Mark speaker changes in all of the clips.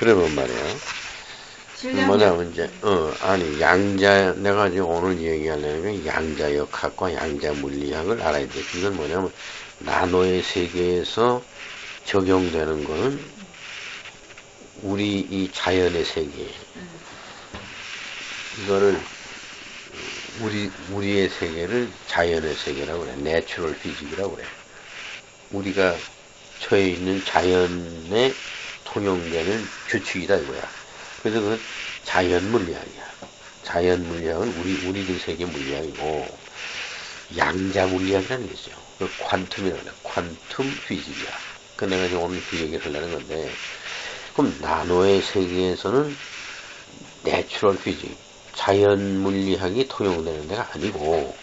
Speaker 1: 그러면 말이야. 뭐냐면 이제 아니 양자 내가 지금 오늘 얘기하려면 양자역학과 양자물리학을 알아야 돼. 그건 뭐냐면 나노의 세계에서 적용되는 거는 우리 이 자연의 세계 이거를 우리의 세계를 자연의 세계라고 그래. 내추럴 피직이라고 그래. 우리가 처해 있는 자연에 통용되는 규칙이다 이거야. 그래서 그 자연 물리학이야. 자연 물리학은 우리들 세계 물리학이고 양자 물리학이라는 게 있어요. 그 퀀텀이라고 그래. 퀀텀 피직이야. 그 내가 지금 오늘 그 얘기를 하려는 건데 그럼 나노의 세계에서는 내추럴 피직 자연 물리학이 통용되는 데가 아니고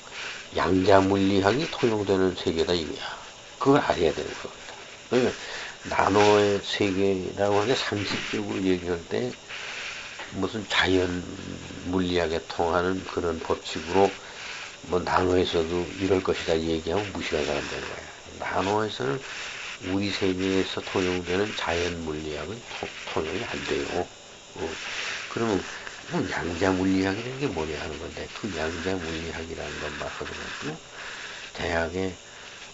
Speaker 1: 양자 물리학이 통용되는 세계다 이거야. 그걸 알아야 되는 겁니다. 그러니까 나노의 세계라고 하는데 상식적으로 얘기할 때 무슨 자연 물리학에 통하는 그런 법칙으로 뭐 나노에서도 이럴 것이다 얘기하면 무시하는 사람들인 거야. 나노에서는 우리 세계에서 통용되는 자연 물리학은 통용이 안 돼요. 그러면 양자 물리학이라는 게 뭐냐 하는 건데 그 양자 물리학이라는 것만 하더라도 대학에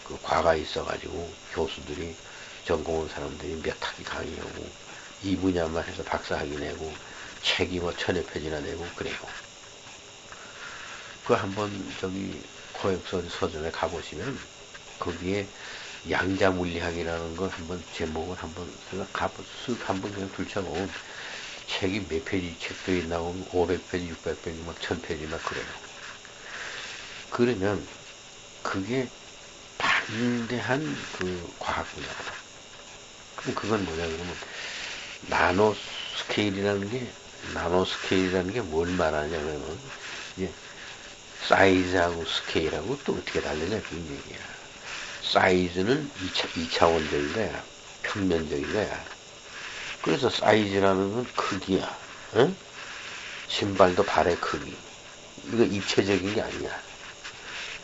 Speaker 1: 그 과가 있어가지고 교수들이 전공한 사람들이 몇 학기 강의하고 이 분야만 해서 박사학위 내고 책이 뭐 1000여 페이지나 되고 그래요. 그 한번 저기 고역선 서점에 가보시면 거기에 양자 물리학이라는 걸 한번 제목을 한번 쓱 한번 그냥 둘쳐보면 책이 몇 페이지 책들이 나오면 500페이지, 600페이지, 막 1000페이지 막 그래요. 그러면 그게 방대한 그 과학 분야다. 그럼 그건 뭐냐 그러면 나노 스케일이라는 게 뭘 말하냐 그러면 이제 사이즈하고 스케일하고 또 어떻게 다르냐 그런 얘기야. 사이즈는 2차원적인 거야. 평면적인 거야. 그래서 사이즈라는 건 크기야. 응? 신발도 발의 크기. 이거 입체적인 게 아니야.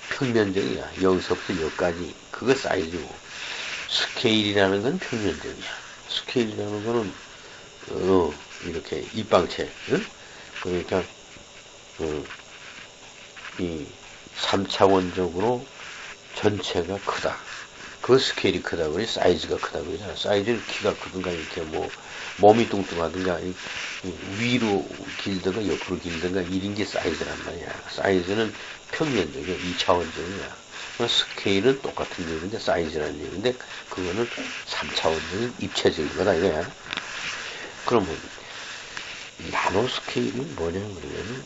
Speaker 1: 평면적이야. 여기서부터 여기까지. 그거 사이즈고. 스케일이라는 건 평면적이야. 스케일이라는 거는 이렇게 입방체. 응? 그러니까 이 3차원적으로 전체가 크다. 그 스케일이 크다 그러니 사이즈가 크다 그러잖아. 사이즈는 키가 크든가 이렇게 뭐 몸이 뚱뚱하든가 위로 길든가 옆으로 길든가 이런 게 사이즈란 말이야. 사이즈는 평면적이야. 2차원적이야. 스케일은 똑같은 얘기인데 사이즈라는 얘기인데 그거는 3차원적인 입체적인 거다 이거야. 그러면 나노 스케일은 뭐냐 그러면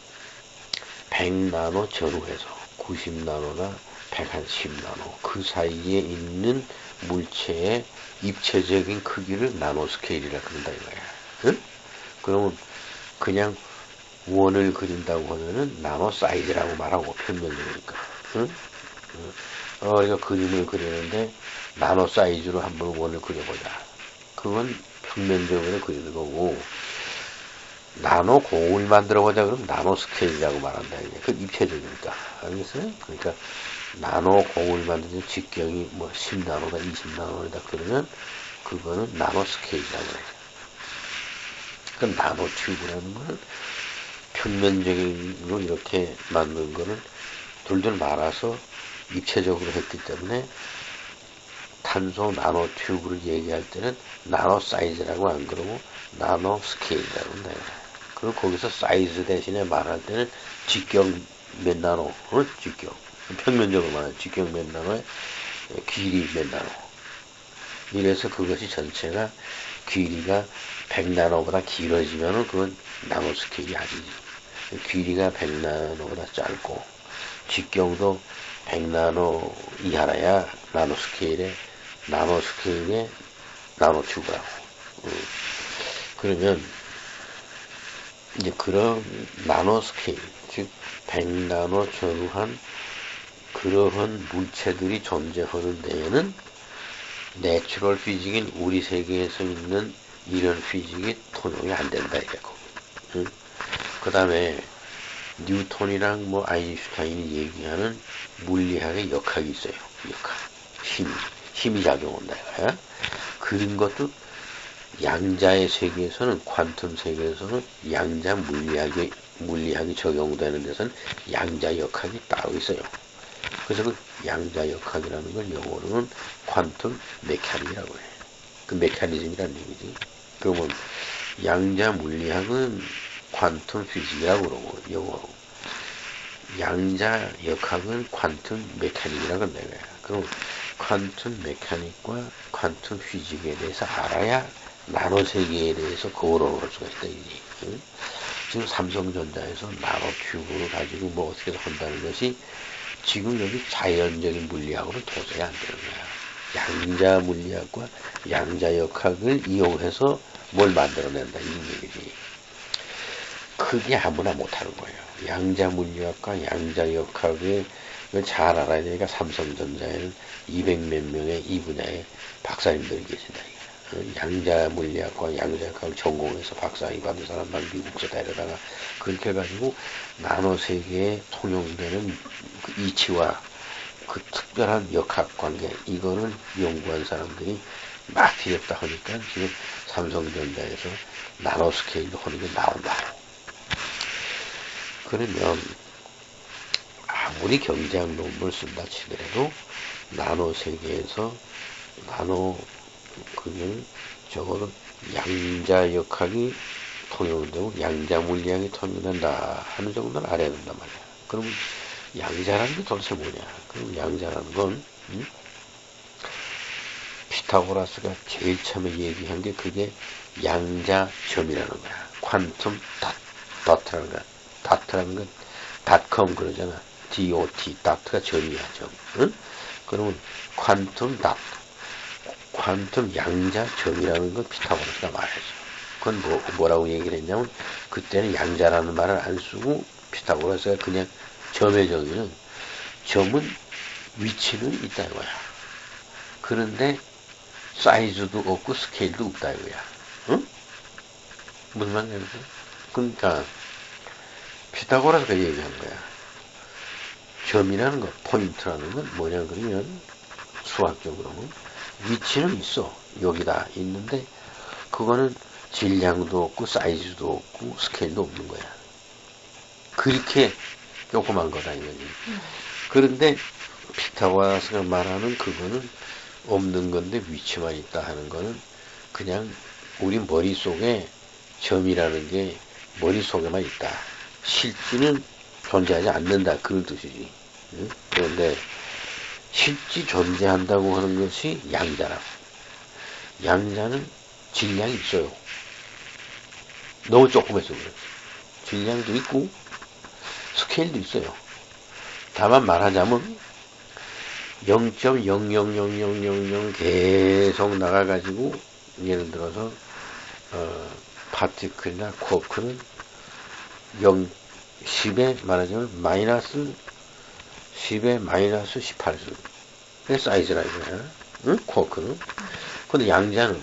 Speaker 1: 100나노 전후해서 90나노나 110나노 그 사이에 있는 물체의 입체적인 크기를 나노 스케일이라 그런다 이거야. 응? 그러면 그냥 원을 그린다고 하면은 나노 사이즈라고 말하고 평면적이니까. 응? 그러니까 그림을 그리는데 나노 사이즈로 한번 원을 그려보자. 그건 평면적으로 그리는 거고 나노 공을 만들어보자 그러면 나노 스케일이라고 말한다. 이게 그 입체적이니까. 알겠어요? 그러니까 나노 공을 만드는 직경이 뭐 10나노다 20나노다 그러면 그거는 나노 스케일이라고 해요. 그 나노 튜브라는 거는 평면적으로 이렇게 만든 거를 둘둘 말아서 입체적으로 했기 때문에 탄소 나노 튜브를 얘기할 때는 나노 사이즈라고 안 그러고 나노 스케일이라고 한다. 그리고 거기서 사이즈 대신에 말할 때는 직경 몇 나노, 직경. 평면적으로 말하는 직경 몇 나노에 길이 몇 나노. 이래서 그것이 전체가 길이가 100나노보다 길어지면은 그건 나노 스케일이 아니지. 길이가 100나노보다 짧고 직경도 100나노 이하라야 나노 스케일의 나노 튜브라고. 그러면 이제 그런 나노 스케일, 즉 100나노 전후한 그러한 물체들이 존재하는 데에는 내추럴 피직인 우리 세계에서 있는 이런 피직이 통용이 안 된다 이거고. 응? 그 다음에 뉴턴이랑 뭐 아인슈타인이 얘기하는 물리학의 역학이 있어요. 역학. 힘이 작용한다 이거야. 그런 것도 양자의 세계에서는, 퀀텀 세계에서는 양자 물리학이 적용되는 데서는 양자 역학이 따로 있어요. 그래서 그 양자 역학이라는 걸 영어로는 퀀텀 메카닉이라고 해. 그 메커니즘이라는 얘기지. 그러면 양자 물리학은 퀀텀 피직이라고 그러고, 영어로. 양자 역학은 퀀텀 메카닉이라고 한다 이거야. 그럼 퀀텀 메카닉과 퀀텀 피직에 대해서 알아야 나노 세계에 대해서 거울을 할 수가 있다 이지. 응? 지금 삼성전자에서 나노 큐브를 가지고 뭐 어떻게 한다는 것이 지금 여기 자연적인 물리학으로는 도저히 안 되는 거야. 양자 물리학과 양자 역학을 이용해서 뭘 만들어낸다 이런 얘기지. 그게 아무나 못하는 거예요. 양자 물리학과 양자 역학을 잘 알아야 되니까 삼성전자에는 200몇 명의 이 분야의 박사님들이 계신다. 양자 물리학과 양자 역학을 전공해서 박사학위 받은 사람만 미국서 데려다가 그렇게 해가지고 나노 세계에 통용되는 그 이치와 그 특별한 역학 관계, 이거를 연구한 사람들이 막 필요없다 하니까 지금 삼성전자에서 나노 스케일로 하는 게 나온다. 그러면 아무리 경제학 논문을 쓴다 치더라도 나노 세계에서 나노 그러면 적어도 양자 역학이 통용되고 양자 물리학이 통용된다 하는 정도는 알아야 된단 말이야. 그러면 양자라는 게 도대체 뭐냐? 그럼 양자라는 건 피타고라스가 제일 처음에 얘기한 게 그게 양자점이라는 거야. 퀀텀 다트라는 거야. 다트라는 건 닷컴 그러잖아. DOT 다트가 점이야 점. 응? 그러면 퀀텀 다트, 퀀텀 양자점이라는 건 피타고라스가 말했어. 그건 뭐라고 얘기를 했냐면 그때는 양자라는 말을 안 쓰고 피타고라스가 그냥 점의 정의는 점은 위치는 있다 이거야. 그런데 사이즈도 없고 스케일도 없다 이거야. 응? 무슨 말이야? 그러니까 피타고라스가 얘기한 거야. 점이라는 거, 포인트라는 건 뭐냐 그러면 수학적으로는 위치는 있어. 여기다 있는데 그거는 질량도 없고 사이즈도 없고 스케일도 없는 거야. 그렇게 조그만 거다 이거지. 그런데 피타고라스가 말하는 그거는 없는 건데 위치만 있다 하는 거는 그냥 우리 머릿속에 점이라는 게 머릿속에만 있다. 실질은 존재하지 않는다. 그런 뜻이지. 응? 그런데 실제 존재한다고 하는 것이 양자라고. 양자는 질량이 있어요. 너무 조그매서 그래. 질량도 있고 스케일도 있어요. 다만 말하자면 0.000000 계속 나가가지고 예를 들어서 파티클이나 쿼크는 10에 말하자면 마이너스 10에 마이너스 18승 그 사이즈라 이거야. 응? 쿼크는. 근데 양자는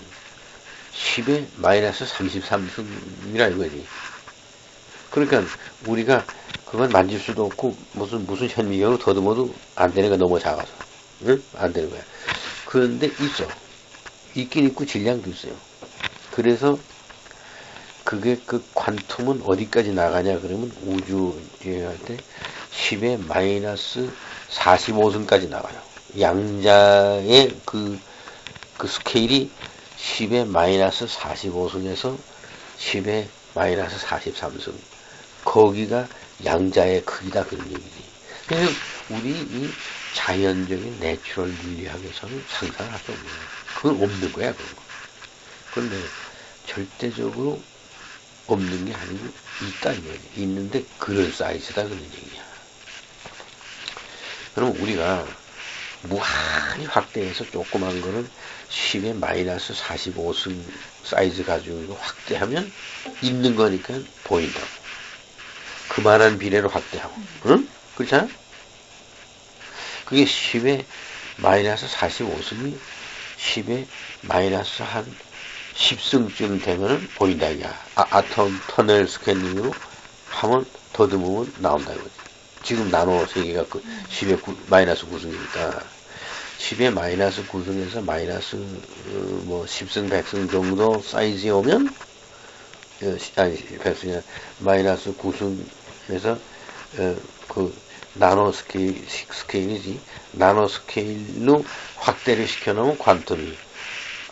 Speaker 1: 10에 마이너스 33승이라 이거지. 그러니까 우리가 그건 만질 수도 없고 무슨 현미경으로 더듬어도 안 되는 거 너무 작아서. 응? 안 되는 거야. 그런데 있어. 있긴 있고 질량도 있어요. 그래서 그게 그 퀀텀은 어디까지 나가냐 그러면 우주에 할 때 10에 마이너스 45승까지 나가요. 양자의 그 스케일이 10에 마이너스 45승에서 10에 마이너스 43승. 거기가 양자의 크기다 그런 얘기지. 그래서 우리 이 자연적인 내추럴 물리학에서는 상상할 수 없는 거야. 그건 없는 거야, 그런 거. 그런데 절대적으로 없는 게 아니고 있다 이거지. 있는데 그런 사이즈다 그런 얘기야. 그럼 우리가 무한히 확대해서 조그만 거는 10에 마이너스 45승 사이즈 가지고 확대하면 있는 거니까 보인다고. 그만한 비례로 확대하고. 응? 그렇잖아? 그게 10에 마이너스 45승이 10에 마이너스 한 10승쯤 되면은 보인다 이거야. 아톰 터널 스캐닝으로 하면 더듬으면 나온다 이거지. 지금 나노 세계가 그 10에 마이너스 9승이니까 10의 마이너스 9승에서 마이너스 뭐 10승 100승 정도 사이즈에 오면 아니 100승이 마이너스 9승에서 그 나노 스케일이지 나노 스케일로 확대를 시켜놓으면 퀀텀이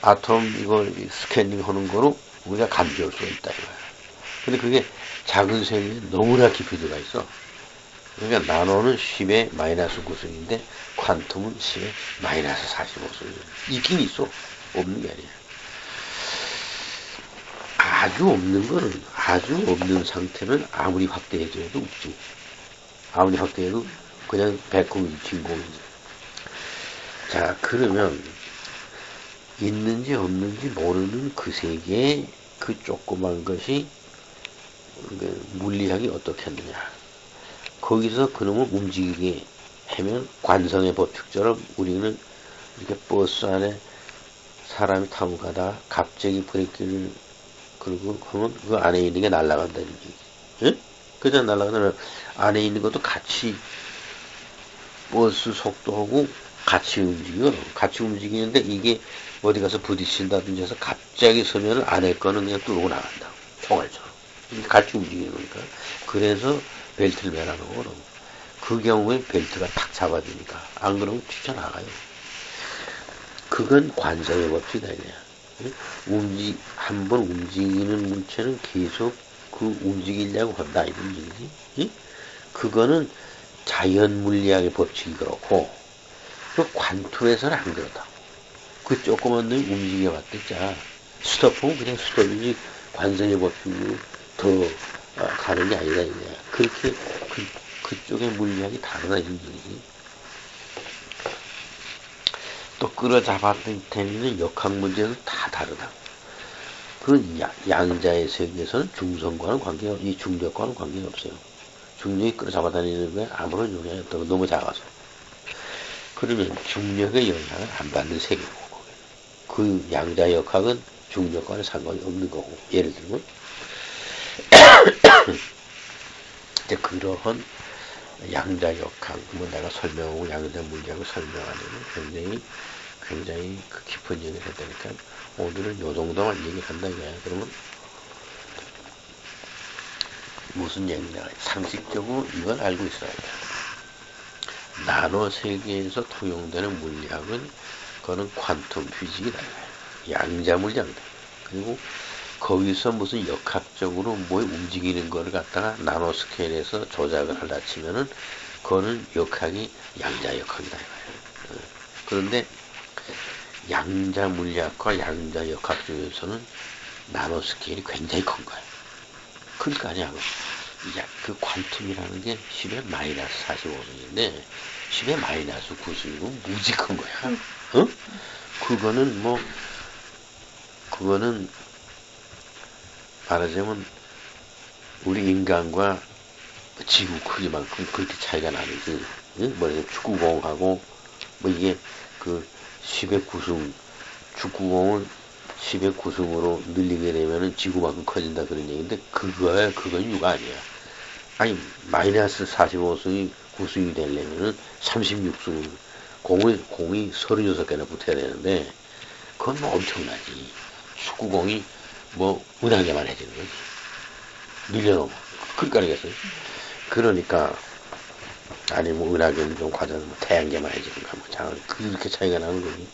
Speaker 1: 아톰 이걸 스캐닝 하는 거로 우리가 감지할 수가 있다 이거야. 근데 그게 작은 세계에 너무나 깊이 들어가 있어. 그러니까 나노는 10의 마이너스 9승인데 퀀텀은 10의 마이너스 45승. 있긴 있어. 없는 게 아니야. 아주 없는 거는 아주 없는 상태는 아무리 확대해줘도 없지. 아무리 확대해도 그냥 백공이지 진공이지. 자 그러면 있는지 없는지 모르는 그 세계에 그 조그만 것이 물리학이 어떻게 했느냐. 거기서 그놈을 움직이게 하면 관성의 법칙처럼 우리는 이렇게 버스 안에 사람이 타고 가다 갑자기 브레이크를 걸고 하면 그 안에 있는 게 날아간다는 얘기지. 예? 그냥 날아가면 안에 있는 것도 같이 버스 속도하고 같이 움직여. 같이 움직이는데 이게 어디 가서 부딪힌다든지 해서 갑자기 서면은 안에 거는 그냥 뚫고 나간다. 총알처럼. 같이 움직이는 거니까. 그래서 벨트를 매라는 거로. 그 경우에 벨트가 탁 잡아주니까. 안 그러면 튀쳐나가요. 그건 관성의 법칙이다, 이거야. 한번 움직이는 물체는 계속 그 움직이려고 한다, 이런 얘기지. 그거는 자연 물리학의 법칙이 그렇고, 그 관투에서는 안 그렇다고. 그 조그만 놈이 움직여봤댔자, 스톱은 그냥 스톱이지, 관성의 법칙으로 더 가는 게 아니다, 이거야. 그렇게, 그쪽의 물리학이 다르다, 이런 얘기지. 또 끌어잡았던 테니는 역학 문제는 다 다르다. 그 양자의 세계에서는 중성과는 이 중력과는 관계가 없어요. 중력이 끌어잡아다니는 거에 아무런 영향이 없다고 너무 작아서. 그러면 중력의 영향을 안 받는 세계고, 그 양자 역학은 중력과는 상관이 없는 거고, 예를 들면 이제 그러한 양자 역학, 뭐 내가 설명하고 양자 물리학을 설명하려면 굉장히 그 깊은 얘기를 해야 되니까 오늘은 요 정도만 얘기한다 이거야. 그러면 무슨 얘기냐? 상식적으로 이걸 알고 있어야 돼. 나노 세계에서 통용되는 물리학은 그거는 퀀텀 피직이다. 양자 물리학이다. 그리고 거기서 무슨 역학적으로 뭐 움직이는 거를 갖다가 나노 스케일에서 조작을 하려 치면은 그거는 역학이 양자 역학이다. 그런데 양자 물리학과 양자 역학 중에서는 나노 스케일이 굉장히 큰 거야. 그러니까 아니야. 그 퀀텀이라는 게 10의 마이너스 45승인데 10의 마이너스 9승이고 무지 큰 거야. 그거는 말하자면 우리 인간과 지구 크기만큼 그렇게 차이가 나는지. 뭐냐면 축구공하고 뭐 이게 그 10의 9승 축구공을 10의 9승으로 늘리게 되면은 지구만큼 커진다 그런 얘기인데 그건 유가 아니야. 아니 마이너스 45승이 9승이 되려면은 36승 공이 36개나 붙어야 되는데 그건 뭐 엄청나지. 축구공이 뭐 은하계만 해지는 거지. 밀려놓으면 그러니까 알겠어요. 그러니까 아니 뭐 은하계는 좀 과장 뭐 태양계만 해지는가 뭐 장 그렇게 차이가 나는 거지.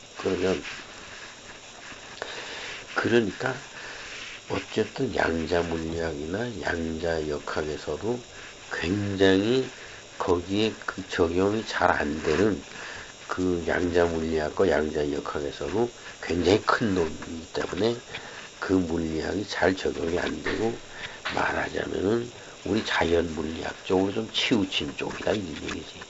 Speaker 1: 그러니까 어쨌든 양자 물리학이나 양자 역학에서도 굉장히 거기에 그 적용이 잘 안 되는 그 양자 물리학과 양자 역학에서도 굉장히 큰 놈이기 때문에 그 물리학이 잘 적용이 안 되고 말하자면은 우리 자연 물리학 쪽으로 좀 치우친 쪽이다 이 얘기지.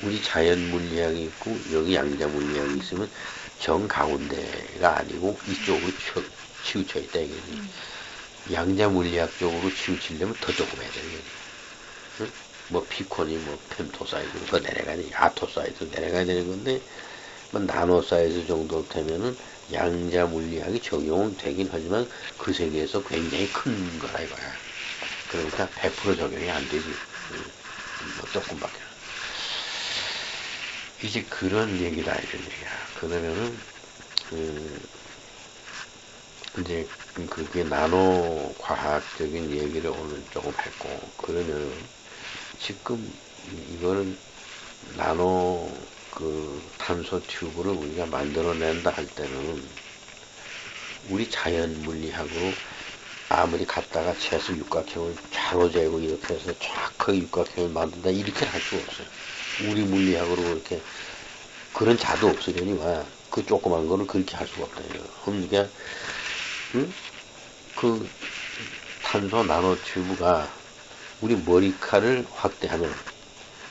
Speaker 1: 우리 자연 물리학이 있고 여기 양자 물리학이 있으면 정 가운데가 아니고 이쪽으로 치우쳐 있다 이거지. 양자 물리학 쪽으로 치우치려면 더 조금 해야 되는 거지. 응? 뭐 피콘이 뭐 펜토 사이즈 그거 내려가야 돼. 아토 사이즈 내려가야 되는 건데 뭐 나노 사이즈 정도 되면은 양자 물리학이 적용은 되긴 하지만 그 세계에서 굉장히 큰 거라 이거야. 그러니까 100% 적용이 안 되지. 뭐 조금밖에. 이제 그런 얘기다 이런 얘기야. 그러면은 이제 그게 나노 과학적인 얘기를 오늘 조금 했고, 그러면 지금 이거는 나노 그 탄소 튜브를 우리가 만들어낸다 할 때는 우리 자연 물리학으로 아무리 갖다가 채소 육각형을 쫙로 재고 이렇게 해서 정확하게 육각형을 만든다 이렇게 할 수가 없어요. 우리 물리학으로 그렇게 그런 자도 없으려니와 그 조그만 거를 그렇게 할 수가 없다. 그러니까 응? 그 탄소 나노 튜브가 우리 머리카락을 확대하면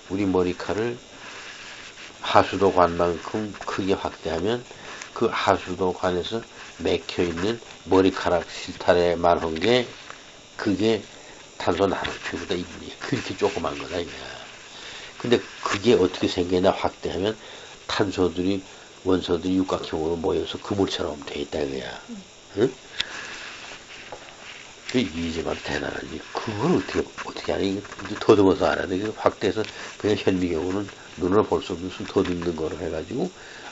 Speaker 1: 우리 머리카락을 하수도관만큼 크게 확대하면 그 하수도관에서 맥혀있는 머리카락 실타래 말한 게 그게 탄소 나노튜브다. 그렇게 조그만 거다 이거야. 근데 그게 어떻게 생기나 확대하면 탄소들이 원소들이 육각형으로 모여서 그물처럼 돼 있다 이거야. 응? 이제만 대단하지. 그걸 어떻게 하니? 더듬어서 알아야 돼. 확대해서 그냥 현미경으로는 눈으로 볼 수 없는 더듬는 거로 해가지고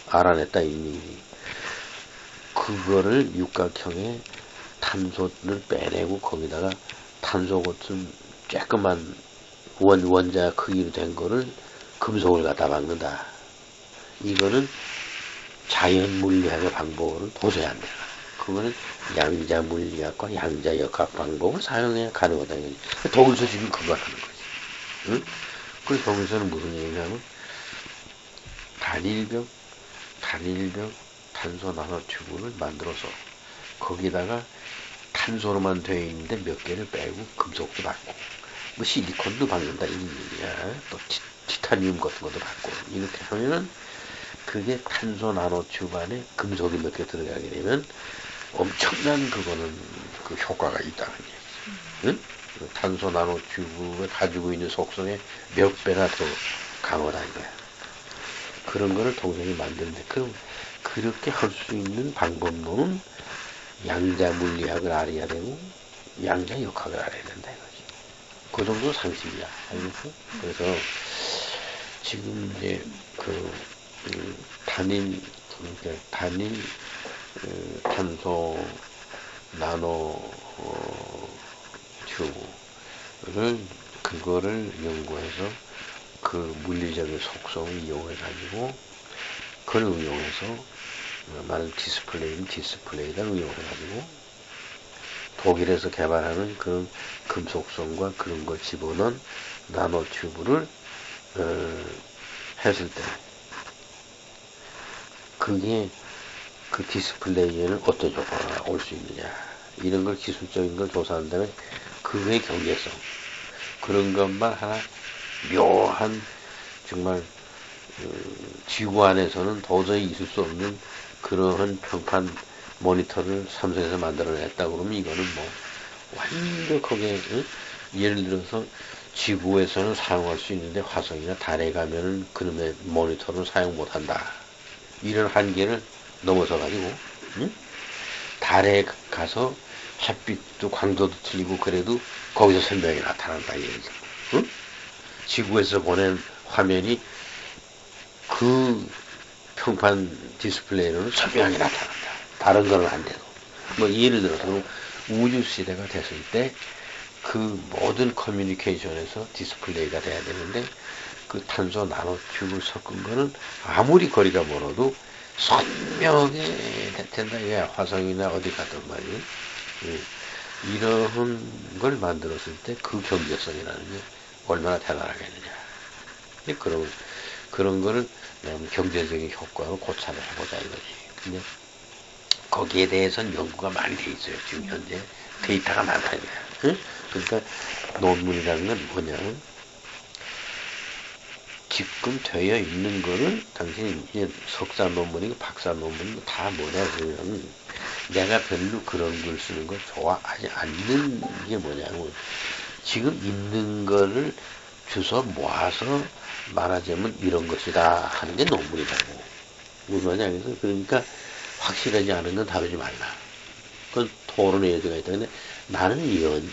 Speaker 1: 알아냈다 이 얘기지. 그거를 육각형에 탄소를 빼내고 거기다가 탄소 같은 조그만 원자 크기로 된 거를 금속을 갖다 박는다. 이거는 자연 물리학의 방법으로는 도저히 안 돼. 그거는 양자 물리학과 양자 역학 방법을 사용해야 가능하다. 독일서 지금 그거 하는 거지. 응? 그래서 독일서는 무슨 얘기냐면 단일벽 탄소 나노튜브를 만들어서 거기다가 탄소로만 되어 있는데 몇 개를 빼고 금속도 받고 뭐 실리콘도 받는다 이 얘기야. 또 티타늄 같은 것도 받고 이렇게 하면은 그게 탄소 나노튜브 안에 금속이 몇 개 들어가게 되면 엄청난 그거는 그 효과가 있다는 얘기지. 응? 탄소 나노튜브가 가지고 있는 속성의 몇 배나 더 강하다 이거야. 그런 거를 동생이 만드는데 그럼 그렇게 할 수 있는 방법론은 양자 물리학을 알아야 되고 양자 역학을 알아야 된다 이거지. 그 정도 상식이야. 알겠어? 그래서 지금 이제 단일 탄소 나노 튜브를 그거를 연구해서 그 물리적인 속성을 이용해 가지고 그걸 응용해서 말은 디스플레이를 응용해 가지고 독일에서 개발하는 그런 금속성과 그런 걸 집어넣은 나노 튜브를 했을 때 그게 그 디스플레이에는 어떤 효과가 올 수 있느냐 이런 걸 기술적인 걸 조사한 다음에 그의 경제성 그런 것만 하나 묘한 정말 지구 안에서는 도저히 있을 수 없는 그러한 평판 모니터를 삼성에서 만들어냈다 그러면 이거는 뭐 완벽하게 예를 들어서 지구에서는 사용할 수 있는데 화성이나 달에 가면은 그놈의 모니터를 사용 못한다 이런 한계를 넘어서 가지고 달에 가서 햇빛도 광도도 틀리고 그래도 거기서 선명히 나타난다 이거죠. 지구에서 보낸 화면이 그 평판 디스플레이로는 선명하게 나타난다. 다른 거는 안 돼도. 뭐 예를 들어서 우주 시대가 됐을 때 그 모든 커뮤니케이션에서 디스플레이가 돼야 되는데 그 탄소 나노튜브를 섞은 거는 아무리 거리가 멀어도 선명하게 된다. 이게 화성이나 어디 가든 말이에요. 이런 걸 만들었을 때 그 경제성이라는 게 얼마나 대단하겠느냐. 그런 거를 경제적인 효과로 고찰을 해보자 이거지. 근데 거기에 대해서는 연구가 많이 돼 있어요. 지금 현재 데이터가 많다 이거야. 응? 그러니까 논문이라는 건 뭐냐면 지금 되어 있는 거를 당신이 이제 석사 논문이고 박사 논문이고 다 뭐냐 그러면 내가 별로 그런 글 쓰는 걸 좋아하지 않는 게 뭐냐면 지금 있는 거를 주워 모아서 말하자면 이런 것이다 하는 게 논문이라고. 무슨 말이냐 그러니까 확실하지 않은 건 다루지 말라. 그건 토론의 여지가 있다. 근데 나는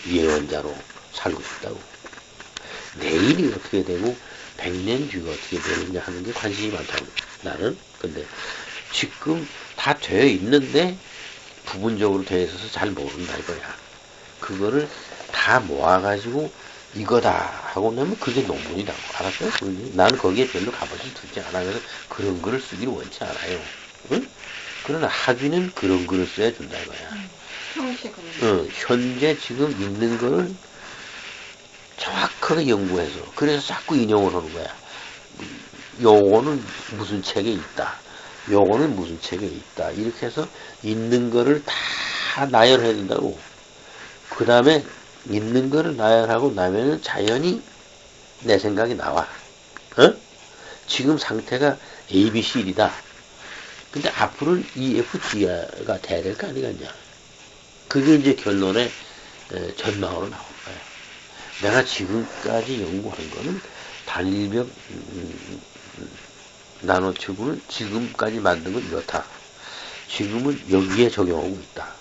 Speaker 1: 예언자로 살고 싶다고. 내일이 어떻게 되고 100년 뒤가 어떻게 되느냐 하는 게 관심이 많다고 나는. 근데 지금 다 되어 있는데 부분적으로 되어 있어서 잘 모른다 이거야. 그거를 다 모아가지고 이거다 하고 나면 그게 논문이라고. 알았어요? 나는 거기에 별로 값어치 두지 않아. 그래서 그런 글을 쓰기를 원치 않아요. 응? 그러나 학위는 그런 글을 써야 준다 이거야.
Speaker 2: 형식은.
Speaker 1: 현재 지금 있는 거를 정확하게 연구해서 그래서 자꾸 인용을 하는 거야. 요거는 무슨 책에 있다. 요거는 무슨 책에 있다. 이렇게 해서 있는 거를 다 나열해야 된다고. 그 다음에 있는 거를 나열하고 나면은 자연히 내 생각이 나와. 지금 상태가 A, B, C, D다. 근데 앞으로는 E, F, G가 돼야 될 거 아니겠냐. 그게 이제 결론의 전망으로 나온 거야. 내가 지금까지 연구한 거는 단일벽 나노튜브는 지금까지 만든 건 이렇다. 지금은 여기에 적용하고 있다.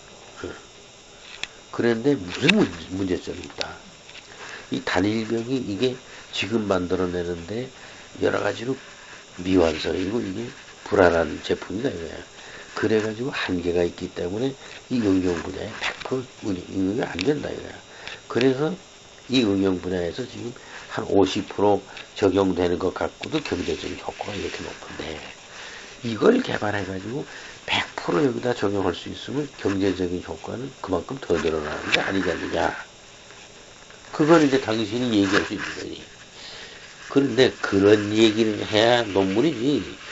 Speaker 1: 그런데 무슨 문제점이 있다. 이 단일벽이 이게 지금 만들어내는데 여러 가지로 미완성이고 이게 불안한 제품이다 이거야. 그래가지고 한계가 있기 때문에 이 응용 분야에 100% 응용이 안 된다 이거야. 그래서 이 응용 분야에서 지금 한 50% 적용되는 것 갖고도 경제적인 효과가 이렇게 높은데 이걸 개발해가지고 100% 여기다 적용할 수 있으면 경제적인 효과는 그만큼 더 늘어나는 게 아니겠느냐. 그건 이제 당신이 얘기할 수 있는 거지. 그런데 그런 얘기를 해야 논문이지.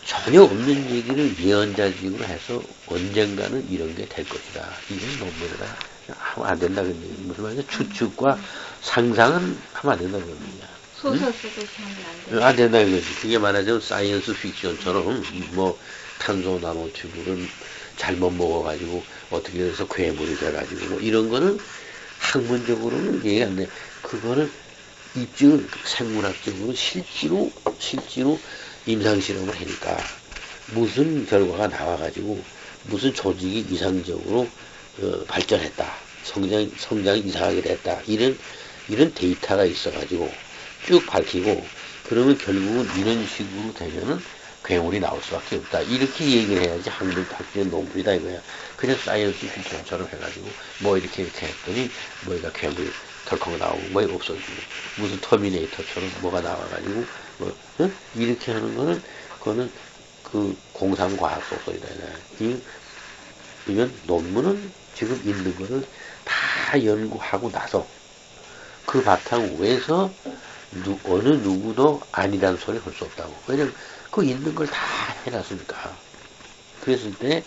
Speaker 1: 전혀 없는 얘기를 예언자식으로 해서 언젠가는 이런 게 될 것이다. 이건 논문이다. 하면 안 된다. 근데 무슨 말이냐. 추측과 상상은 하면 안 된다는 겁니다.
Speaker 2: 소설 쓰듯이 하면 안 된다.
Speaker 1: 안 된다 이거지. 그게 말하자면 사이언스 픽션처럼 뭐 탄소 나노튜브를 잘못 먹어가지고 어떻게 해서 괴물이 돼가지고 뭐 이런 거는 학문적으로는 얘기 안 돼. 그거는 입증 생물학적으로 실제로 임상실험을 하니까 무슨 결과가 나와가지고 무슨 조직이 이상적으로 발전했다. 성장이 이상하게 됐다. 이런 데이터가 있어가지고 쭉 밝히고 그러면 결국은 이런 식으로 되면은 괴물이 나올 수밖에 없다. 이렇게 얘기를 해야지 학문 논문이다 이거야. 그냥 사이언스 픽션처럼 해가지고 뭐 이렇게 했더니 뭐가 괴물이 덜컹 나오고 뭐 없어지고 무슨 터미네이터처럼 뭐가 나와가지고 뭐 이렇게 하는 거는 그거는 그 공상과학 소설이다. 이건 논문은 지금 있는 거를 다 연구하고 나서 그 바탕 위에서 어느 누구도 아니란 소리 할 수 없다고. 왜냐면 그 있는 걸 다 해놨으니까. 그랬을 때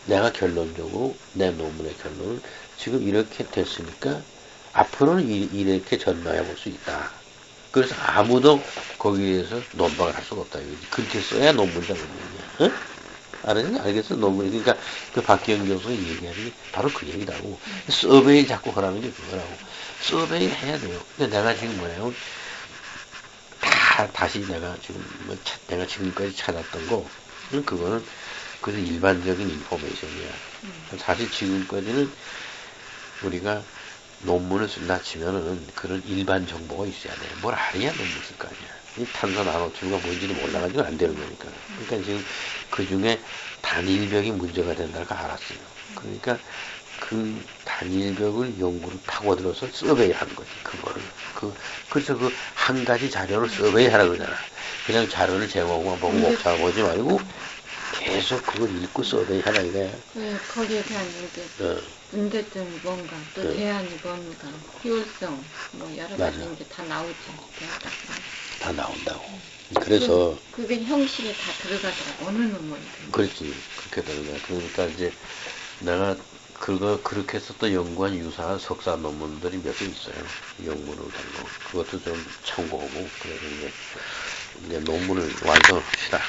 Speaker 1: 내가 결론적으로 내 논문의 결론은 지금 이렇게 됐으니까 앞으로는 이렇게 전망해 볼 수 있다. 그래서 아무도 거기에서 논박을 할 수가 없다. 그렇게 써야 논문이다. 알았니? 알겠어? 논문이. 그러니까 그 박기영 교수가 얘기하는 게 바로 그 얘기라고. 서베이 자꾸 하라는 게 그거라고. 서베이 해야 돼요. 근데 내가 지금 뭐예요? 다시 내가 지금까지 찾았던 거, 그거는 일반적인 인포메이션이야. 사실 지금까지는 우리가 논문을 쓴다 치면은 그런 일반 정보가 있어야 돼. 뭘 알아야 논문 쓸 거 아니야. 이 탄소 나노튜브가 뭔지도 몰라가지고 안 되는 거니까. 그러니까 지금 그 중에 단일벽이 문제가 된다는 걸 알았어요. 그러니까 그 단일벽을 연구를 파고들어서 서베이 하는 거지, 그거를. 그래서 그 한 가지 자료를 서베이 하라 그러잖아. 그냥 자료를 제목만 보고 목차 보지 말고 계속 그걸 읽고 서베이 하라 이거야.
Speaker 2: 네, 거기에 대한 이제 문제점이 뭔가, 또 대안이 뭔가, 효율성, 뭐 여러 가지
Speaker 1: 맞아.
Speaker 2: 이제 다 나오지.
Speaker 1: 다 나온다고. 그래서
Speaker 2: 그게 형식에 다 들어가더라고. 어느 논문이든.
Speaker 1: 그렇지. 그렇게 되는 거야. 그러니까 이제 내가 그렇게 해서 또 연구한 유사한 석사 논문들이 몇 개 있어요. 연구를 하고. 그것도 좀 참고하고, 그래서 이제 논문을 완성합시다.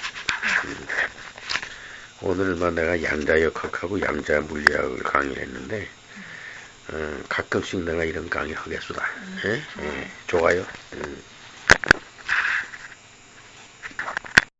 Speaker 1: 오늘만 내가 양자역학하고 양자물리학을 강의를 했는데, 가끔씩 내가 이런 강의 하겠수다. 좋아요.